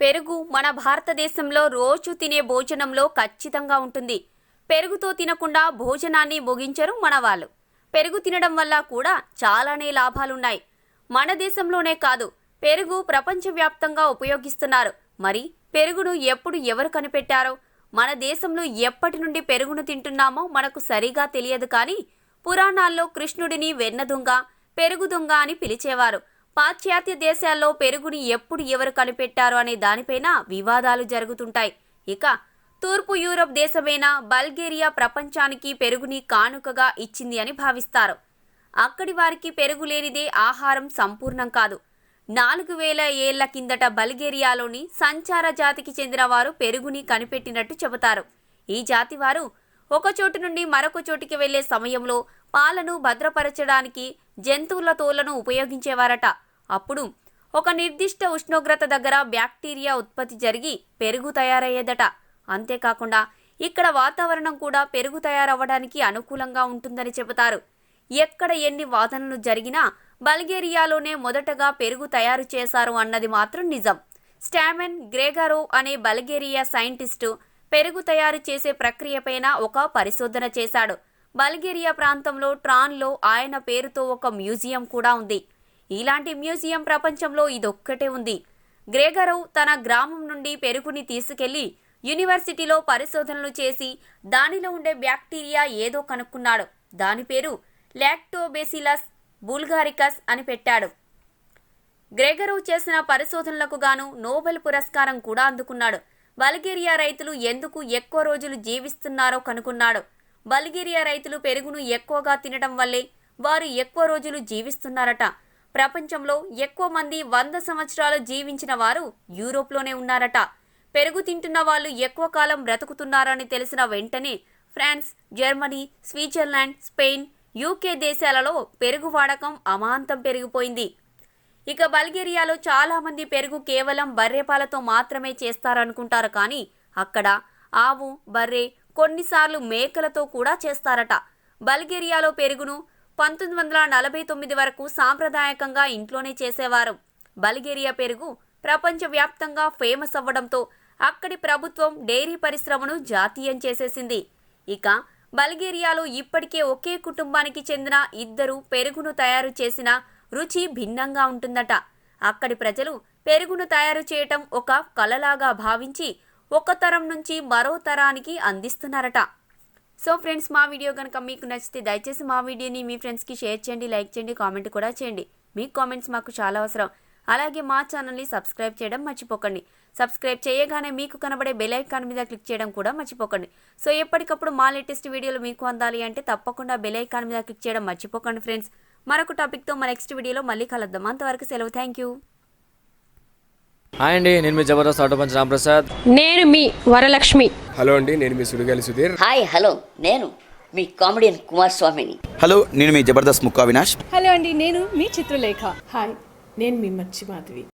పెరుగు మన భారతదేశంలో రోజు తినే భోజనంలో ఖచ్చితంగా ఉంటుంది. పెరుగుతో తినకుండా భోజనాన్ని ముగించరు మన వాళ్ళు. పెరుగు తినడం వల్ల కూడా చాలానే లాభాలున్నాయి. మన దేశంలోనే కాదు, పెరుగు ప్రపంచవ్యాప్తంగా ఉపయోగిస్తున్నారు. మరి పెరుగును ఎప్పుడు ఎవరు కనిపెట్టారో, మన దేశంలో ఎప్పటి నుండి పెరుగును తింటున్నామో మనకు సరిగా తెలియదు. కానీ పురాణాల్లో కృష్ణుడిని వెన్న దొంగ, పెరుగు దొంగ అని పిలిచేవారు. పాశ్చాత్య దేశాల్లో పెరుగుని ఎప్పుడు ఎవరు కనిపెట్టారు అనే దానిపైన వివాదాలు జరుగుతుంటాయి. ఇక తూర్పు యూరప్ దేశమైన బల్గేరియా ప్రపంచానికి పెరుగుని కానుకగా ఇచ్చింది అని భావిస్తారు. అక్కడి వారికి పెరుగు లేనిదే ఆహారం సంపూర్ణం కాదు. 4000 ఏళ్ల కిందట బల్గేరియాలోని సంచార జాతికి చెందిన వారు పెరుగుని కనిపెట్టినట్టు చెబుతారు. ఈ జాతి వారు ఒక చోటు నుండి మరొక చోటికి వెళ్లే సమయంలో పాలను భద్రపరచడానికి జంతువుల తోళ్లను ఉపయోగించేవారట. అప్పుడు ఒక నిర్దిష్ట ఉష్ణోగ్రత దగ్గర బ్యాక్టీరియా ఉత్పత్తి జరిగి పెరుగు తయారయ్యేదట. అంతేకాకుండా ఇక్కడ వాతావరణం కూడా పెరుగు తయారవ్వడానికి అనుకూలంగా ఉంటుందని చెబుతారు. ఎక్కడ ఎన్ని వాదనలు జరిగినా బల్గేరియాలోనే మొదటగా పెరుగు తయారు చేశారు అన్నది మాత్రం నిజం. స్టామెన్ గ్రెగరో అనే బల్గేరియా సైంటిస్టు పెరుగు తయారు చేసే ప్రక్రియపైన ఒక పరిశోధన చేశాడు. బల్గేరియా ప్రాంతంలో ట్రాన్లో ఆయన పేరుతో ఒక మ్యూజియం కూడా ఉంది. ఇలాంటి మ్యూజియం ప్రపంచంలో ఇదొక్కటే ఉంది. గ్రెగరో తన గ్రామం నుండి పెరుగుని తీసుకెళ్లి యూనివర్సిటీలో పరిశోధనలు చేసి దానిలో ఉండే బ్యాక్టీరియా ఏదో కనుక్కున్నాడు. దాని పేరు లాక్టోబెసిలస్ బుల్గారికస్ అని పెట్టాడు. గ్రెగరో చేసిన పరిశోధనలకు గాను నోబెల్ పురస్కారం కూడా అందుకున్నాడు. బల్గేరియా రైతులు ఎందుకు ఎక్కువ రోజులు జీవిస్తున్నారో కనుక్కున్నాడు. బల్గేరియా రైతులు పెరుగును ఎక్కువగా తినడం వల్లే వారు ఎక్కువ రోజులు జీవిస్తున్నారట. ప్రపంచంలో ఎక్కువ మంది 100 సంవత్సరాలు జీవించిన వారు యూరోప్లోనే ఉన్నారట. పెరుగు తింటున్న వాళ్ళు ఎక్కువ కాలం బ్రతుకుతున్నారని తెలిసిన వెంటనే France, Germany, Switzerland, Spain, UK దేశాలలో పెరుగు వాడకం అమాంతం పెరిగిపోయింది. ఇక బల్గేరియాలో చాలా మంది పెరుగు కేవలం బర్రెపాలతో మాత్రమే చేస్తారనుకుంటారు. కానీ అక్కడ ఆవు, బర్రె, కొన్నిసార్లు మేకలతో కూడా చేస్తారట. బల్గేరియాలో పెరుగును 1949 వరకు సాంప్రదాయకంగా ఇంట్లోనే చేసేవారు. బల్గేరియా పెరుగు ప్రపంచవ్యాప్తంగా ఫేమస్ అవ్వడంతో అక్కడి ప్రభుత్వం డైరీ పరిశ్రమను జాతీయం చేసేసింది. ఇక బల్గేరియాలో ఇప్పటికే ఒకే కుటుంబానికి చెందిన 2 పెరుగును తయారు చేసిన రుచి భిన్నంగా ఉంటుందట. అక్కడి ప్రజలు పెరుగును తయారు చేయటం ఒక కళలాగా భావించి ఒక తరం నుంచి మరో తరానికి అందిస్తున్నారట. సో ఫ్రెండ్స్, మా వీడియో కనుక మీకు నచ్చితే దయచేసి మా వీడియోని మీ ఫ్రెండ్స్కి షేర్ చేయండి, లైక్ చేయండి, కామెంట్ కూడా చేయండి. మీ కామెంట్స్ మాకు చాలా అవసరం. అలాగే మా ఛానల్ని సబ్స్క్రైబ్ చేయడం మర్చిపోకండి. సబ్స్క్రైబ్ చేయగానే మీకు కనబడే బెల్ ఐకాన్ మీద క్లిక్ చేయడం కూడా మర్చిపోకండి. సో ఎప్పటికప్పుడు మా లేటెస్ట్ వీడియోలు మీకు అందాలి అంటే తప్పకుండా బెల్ ఐకాన్ మీద క్లిక్ చేయడం మర్చిపోకండి ఫ్రెండ్స్. మరొక టాపిక్తో మా నెక్స్ట్ వీడియోలో మళ్ళీ కలుద్దాం. అంతవరకు సెలవు. Thank you. హాయ్ అండి, నేను మీ జబర్దస్త్ ఆటోపంచ్ రాంప్రసాద్. నేను మీ వరలక్ష్మి. హలో అండి, నేను మీ సుడిగాలి సుధీర్. హాయ్ హలో, నేను మీ కామెడియన్ కుమార్ స్వామిని. హలో, నేను మీ జబర్దస్త్ ముక్కా అవినాష్. హలో అండి, నేను మీ చిత్రలేఖ. హాయ్, నేను మీ మచ్చి మాధవి.